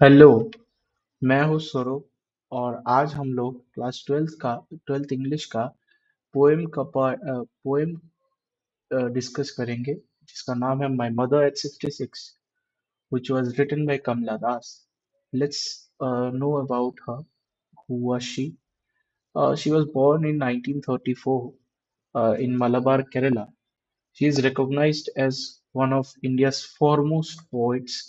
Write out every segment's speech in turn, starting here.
Hello. मैं हूँ स्वरूप और आज हम लोग क्लास ट्वेल्थ इंग्लिश का पोएम डिस्कस करेंगे जिसका नाम है my mother eight 66 which was written by Kamla Das. Let's know about her. Who was she? She was born in 1934 in Malabar, Kerala. She is recognized as one of India's foremost poets.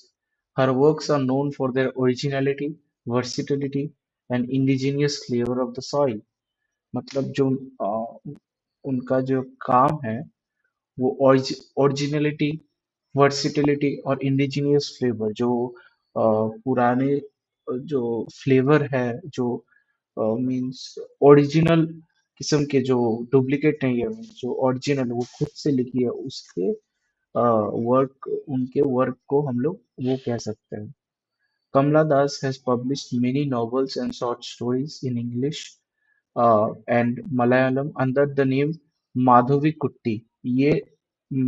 Her works are known for their originality, versatility, and indigenous flavor of the soil. मतलब जो उनका जो काम है वो originality, versatility और indigenous flavour जो पुराने जो फ्लेवर है जो मींस ओरिजिनल किस्म के जो डुप्लीकेट नहीं है जो ओरिजिनल वो खुद से लिखी है उसके वर्क उनके वर्क को हम लोग वो कह सकते हैं। Kamla Das has published many novels and short stories in English and Malayalam under the name Madhavi कुट्टी। ये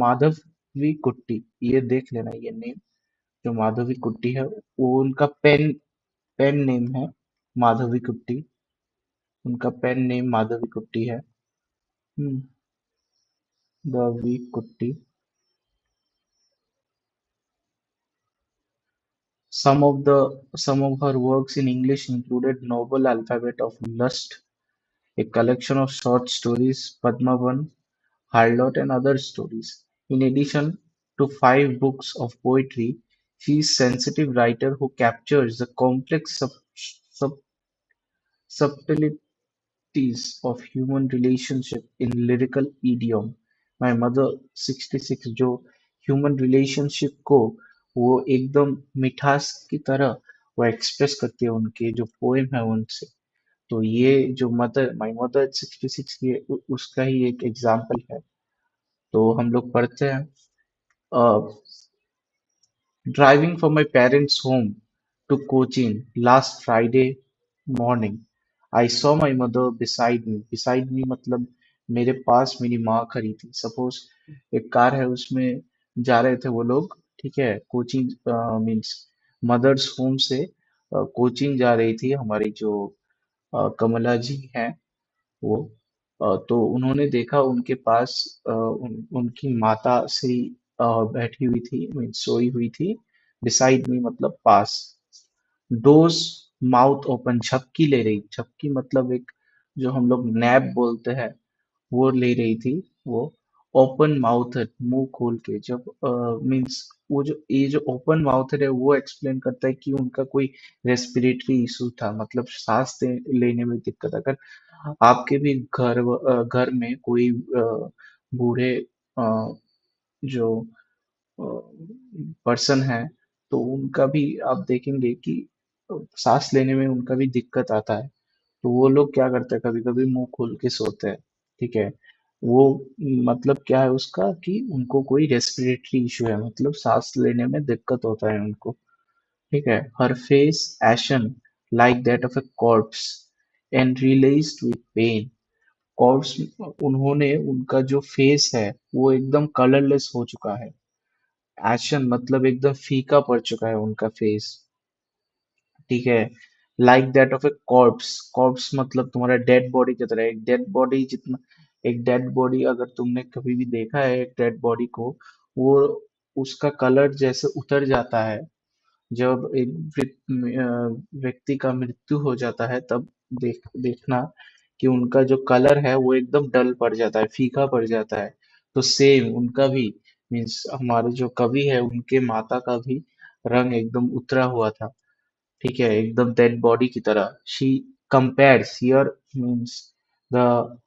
माधवी कुट्टी ये देख लेना ये नेम जो माधवी कुट्टी है वो उनका पेन नेम है माधवी कुट्टी। उनका पेन नेम माधवी कुट्टी है। हम्म, माधवी कुट्टी। Some of her works in English included Noble Alphabet of Lust, a collection of short stories, Padmavan, Harlot, and other stories. In addition to five books of poetry, she is a sensitive writer who captures the complex sub- subtleties of human relationship in lyrical idiom. My mother 66 जो human relationship को वो एकदम मिठास की तरह वो express करती है उनके जो पोएम है उनसे। तो ये जो मदर माय मदर 66 की उसका ही एक एग्जाम्पल है। तो हम लोग पढ़ते हैं। Driving from my parents' home to Cochin last Friday morning, I saw my mother beside me. Beside me मतलब मेरे पास मेरी माँ खड़ी थी। सपोज एक कार है उसमें जा रहे थे वो लोग। ठीक है कोचिंग मीन्स मदर्स होम से कोचिंग जा रही थी हमारी जो कमला जी हैं वो। तो उन्होंने देखा उनके पास उनकी माता श्री बैठी हुई थी मीन्स सोई हुई थी। बिसाइड मी मतलब पास। डोज माउथ ओपन झपकी ले रही। झपकी मतलब एक जो हम लोग नैप बोलते हैं वो ले रही थी वो। ओपन माउथ मुंह खोल के जब मीन्स वो जो ये जो ओपन माउथ है वो एक्सप्लेन करता है कि उनका कोई रेस्पिरेटरी इशू था मतलब लेने में दिक्कत। अगर आपके भी घर में कोई बूढ़े अ, जो पर्सन है तो उनका भी आप देखेंगे कि सांस लेने में उनका भी दिक्कत आता है। तो वो लोग क्या करते हैं कभी कभी मुंह खोल के सोते हैं। ठीक है वो मतलब क्या है उसका कि उनको कोई रेस्पिरेटरी इशू है मतलब सांस लेने में दिक्कत होता है उनको। ठीक है her face ashen like that of a corpse and released with pain. Corpse उन्होंने उनका जो फेस है वो एकदम कलरलेस हो चुका है। एशन मतलब एकदम फीका पड़ चुका है उनका फेस। ठीक है like that of a corps. Corps मतलब तुम्हारा डेड बॉडी की तरह। एक डेड बॉडी जितना एक डेड बॉडी अगर तुमने कभी भी देखा है एक डेड बॉडी को वो उसका कलर जैसे उतर जाता है जब एक व्यक्ति का मृत्यु हो जाता है तब देखना कि उनका जो कलर है वो एकदम डल पड़ जाता है फीका पड़ जाता है। तो सेम उनका भी मीन्स हमारे जो कवि है उनके माता का भी रंग एकदम उतरा हुआ था। ठीक है एकदम डेड बॉडी की तरह। She compares here means the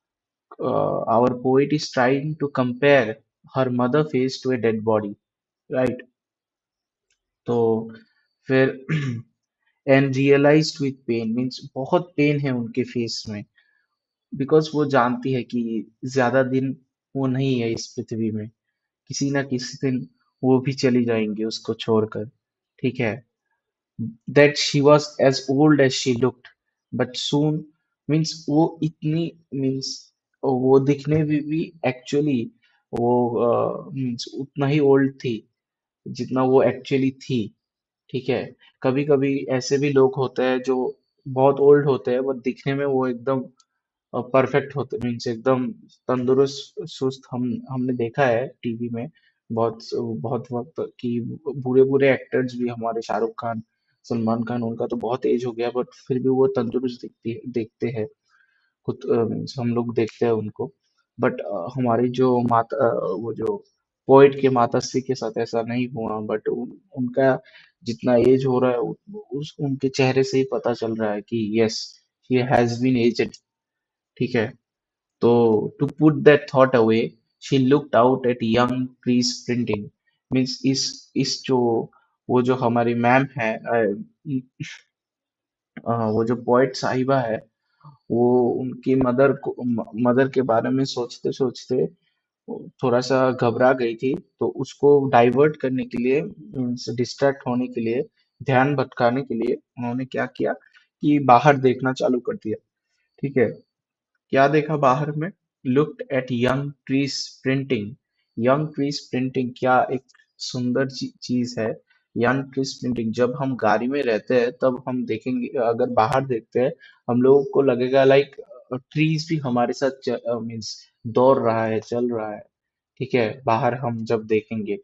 our poet is trying to compare her mother face to a dead body, right? तो फिर and realized with pain means बहुत पेन है उनके फेस में बिकॉज वो जानती है कि ज्यादा दिन वो नहीं है इस पृथ्वी में। किसी ना किसी दिन वो भी चली जाएंगी उसको छोड़कर। ठीक है that she was as old as she looked but soon means वो इतनी means वो दिखने में भी एक्चुअली वो मीन्स उतना ही ओल्ड थी जितना वो एक्चुअली थी। ठीक है। कभी कभी ऐसे भी लोग होते हैं जो बहुत ओल्ड होते हैं, बट दिखने में वो एकदम परफेक्ट होते, मीन्स एकदम तंदुरुस्त सुस्त। हमने देखा है टीवी में बहुत बहुत वक्त की बुरे बुरे एक्टर्स भी, हमारे शाहरुख खान, सलमान खान, उनका तो बहुत एज हो गया बट फिर भी वो तंदुरुस्त देखते हैं। खुद मीन्स हम लोग देखते हैं उनको। बट हमारी जो वो जो पोइट के माताश्री के साथ ऐसा नहीं हुआ, बट उनका जितना एज हो रहा है उस उनके चेहरे से ही पता चल रहा है कि yes, he has been aged. ठीक है। तो to put that thought away, she looked out at young Chris printing. Means इस जो वो जो हमारी मैम है, वो जो पोइट साहिबा है, वो उनकी मदर के बारे में सोचते सोचते थोड़ा सा घबरा गई थी। तो उसको डाइवर्ट करने के लिए, मीन्स डिस्ट्रैक्ट होने के लिए, ध्यान भटकाने के लिए उन्होंने क्या किया कि बाहर देखना चालू कर दिया। ठीक है। क्या देखा बाहर में? Looked at young trees printing. Young trees printing क्या एक सुंदर चीज है। यंग ट्रीज प्रिंटिंग, जब हम गाड़ी में रहते हैं तब हम देखेंगे, अगर बाहर देखते हैं हम लोगों को लगेगा लाइक ट्रीज भी हमारे साथ मीन्स दौड़ रहा है, चल रहा है। ठीक है। बाहर हम जब देखेंगे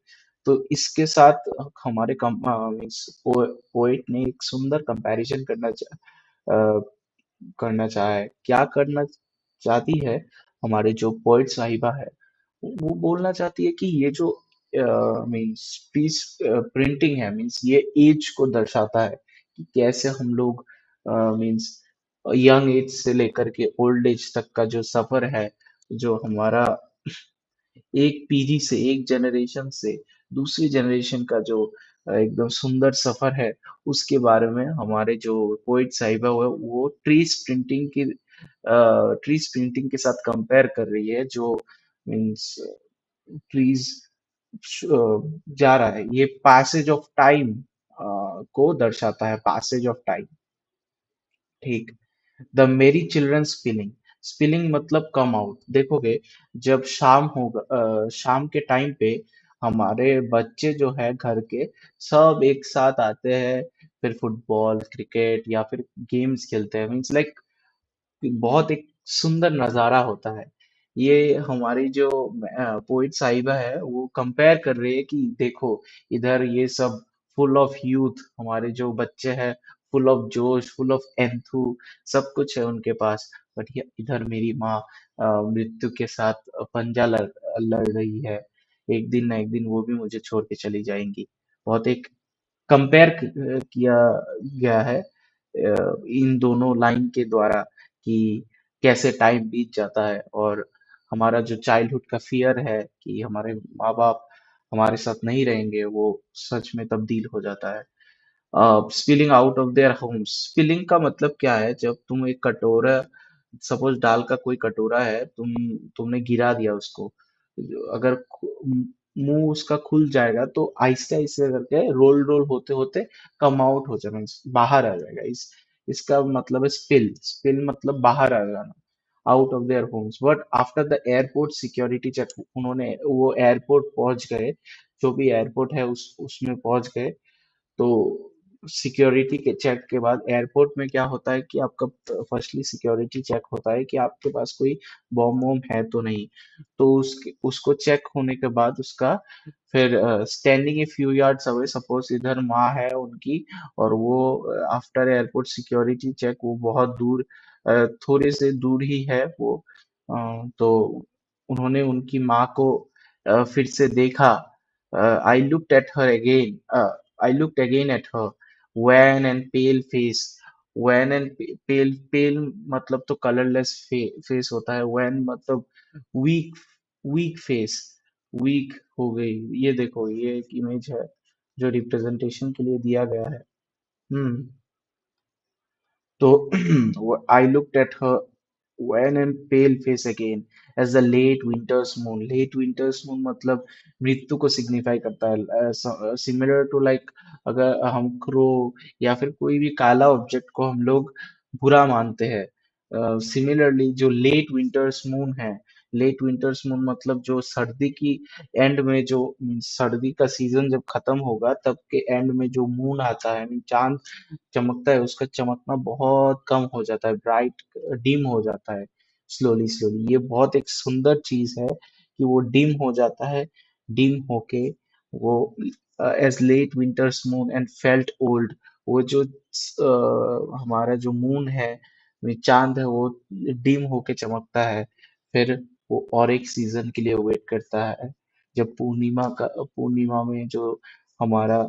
तो इसके साथ हमारे मीन्स पोएट ने एक सुंदर कंपैरिजन करना चाहा है। क्या करना चाहती है हमारे जो पोइट साहिबा है, वो बोलना चाहती है कि ये जो मीन्स पीस प्रिंटिंग है, मीन्स ये एज को दर्शाता है कि कैसे हम लोग मीन्स यंग एज से लेकर के ओल्ड एज तक का जो सफर है, जो हमारा एक पीढ़ी से, एक जनरेशन से दूसरी जनरेशन का जो एकदम सुंदर सफर है, उसके बारे में हमारे जो पोइट साहिबा हुआ वो ट्रीज प्रिंटिंग के साथ कंपेयर कर रही है, जो मीन्स ट्रीज जा रहा है। ये पैसेज ऑफ टाइम को दर्शाता है, पैसेज ऑफ टाइम। ठीक। द मेरी चिल्ड्रन स्पिलिंग। स्पिलिंग मतलब कम आउट। देखोगे जब शाम होगा, शाम के टाइम पे हमारे बच्चे जो है घर के, सब एक साथ आते हैं, फिर फुटबॉल, क्रिकेट या फिर गेम्स खेलते हैं। मीन्स लाइक बहुत एक सुंदर नजारा होता है। ये हमारी जो पोइट साहिबा है वो कंपेयर कर रही है कि देखो, इधर ये सब फुल ऑफ यूथ, हमारे जो बच्चे हैं, फुल ऑफ जोश, फुल ऑफ एंथू, सब कुछ है उनके पास। बट ये इधर मेरी माँ मृत्यु के साथ पंजा लड़ रही है। एक दिन ना एक दिन वो भी मुझे छोड़ के चली जाएंगी। बहुत एक कंपेयर किया गया है इन दोनों लाइन के द्वारा कि कैसे टाइम बीत जाता है, और हमारा जो चाइल्डहुड का फियर है कि हमारे माँ बाप हमारे साथ नहीं रहेंगे, वो सच में तब्दील हो जाता है। Spilling out of their Holmes. Spilling का मतलब क्या है? जब तुम एक कटोरा, सपोज दाल का कोई कटोरा है, तुमने गिरा दिया उसको, अगर मुंह उसका खुल जाएगा तो आहिस्ते आहिस्ते करके रोल रोल होते होते कम आउट हो जाएगा, means बाहर आ जाएगा। इसका मतलब है स्पिल। स्पिल मतलब बाहर आ जाना, out of their homes. But after the airport security check, उन्होंने वो एयरपोर्ट पहुंच गए, जो भी एयरपोर्ट है उसमें पहुंच गए। तो सिक्योरिटी के चेक के बाद एयरपोर्ट में क्या होता है कि आपका फर्स्टली सिक्योरिटी चेक होता है कि आपके पास कोई बॉम्ब वॉम्ब है तो नहीं। तो उसको चेक होने के बाद उसका फिर standing a few yards away, suppose इधर माँ है उनकी, और वो आफ्टर एयरपोर्ट सिक्योरिटी चेक वो बहुत दूर, थोड़े से दूर ही है वो। तो उन्होंने उनकी माँ को फिर से देखा। I looked at her again, I looked again at her, wan and pale face. wan and pale मतलब तो कलरलेस फेस होता है। wan मतलब वीक, वीक फेस, वीक हो गई। ये देखो, ये एक इमेज है जो रिप्रेजेंटेशन के लिए दिया गया है। हम्म। तो I looked at her wan and pale face again as the late winter's moon. Late winter's moon मतलब मृत्यु को सिग्निफाई करता है। सिमिलर टू लाइक, अगर हम क्रो या फिर कोई भी काला ऑब्जेक्ट को हम लोग बुरा मानते हैं, सिमिलरली जो लेट विंटर्स मून है, लेट विंटर्स मून मतलब जो सर्दी की एंड में जो सर्दी का सीजन जब खत्म होगा तब के एंड में जो मून आता है, चांद चमकता है, उसका चमकना बहुत कम हो जाता है, ब्राइट डिम हो जाता है स्लोली स्लोली। ये बहुत एक सुंदर चीज है कि वो डिम हो जाता है, डिम होके वो as late winter's moon and felt old. वो जो हमारा जो मून है, चांद है, वो डिम होके चमकता है। फिर वो और एक सीजन के लिए वेट करता है, जब पूर्णिमा में जो हमारा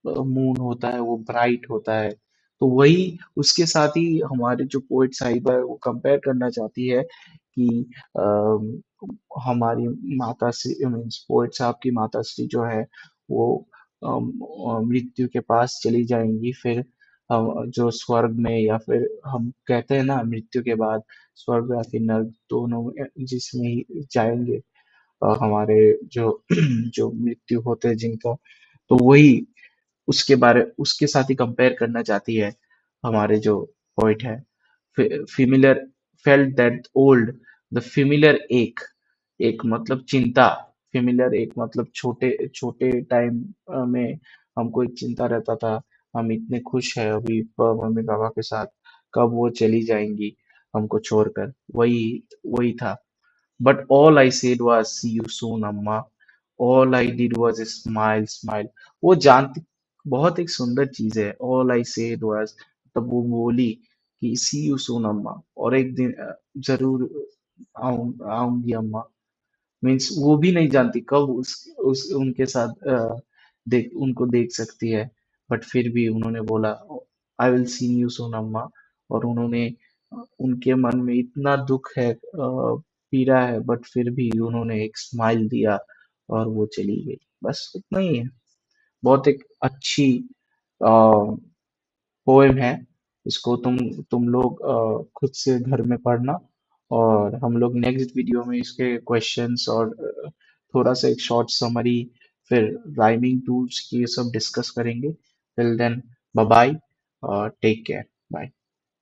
मून होता है वो ब्राइट होता है। तो वही उसके साथ ही हमारे जो पोइट साहिबा है वो कंपेयर करना चाहती है कि अम, हमारी माता श्री मीन्स पोइट साहब की माता श्री जो है वो मृत्यु के पास चली जाएंगी, फिर जो स्वर्ग में, या फिर हम कहते हैं ना मृत्यु के बाद स्वर्ग या फिर नर्क दोनों जिसमें ही जाएंगे हमारे जो जो मृत्यु होते हैं जिनका। तो वही उसके साथ ही कंपेयर करना चाहती है हमारे जो पोइट है। फिमिलर फेल्ट दैट ओल्ड, द फिमिलर एक, एक मतलब चिंता, फिमिलर एक मतलब छोटे छोटे टाइम में हमको एक चिंता रहता था, हम इतने खुश है अभी मम्मी पापा के साथ, कब वो चली जाएंगी हमको छोड़कर, वही वही था। But all I said was, see you soon, अम्मा। All I did was smile, smile। वो जानती, बहुत एक सुंदर चीज है। All I said was, तब वो बोली कि see you soon, अम्मा, और एक दिन जरूर आऊंगी अम्मा। मीन्स वो भी नहीं जानती कब उस उनके साथ उनको देख सकती है, बट फिर भी उन्होंने बोला I will see you soon अम्मा। और उन्होंने उनके मन में इतना दुख है, पीड़ा है, बट फिर भी उन्होंने एक स्माइल दिया और वो चली गई। बस उतना ही है। बहुत एक अच्छी पोएम है। इसको तुम लोग खुद से घर में पढ़ना, और हम लोग नेक्स्ट वीडियो में इसके क्वेश्चंस और थोड़ा सा एक शॉर्ट समरी, फिर राइमिंग टूल्स की ये सब डिस्कस करेंगे। Till then bye bye, take care, bye.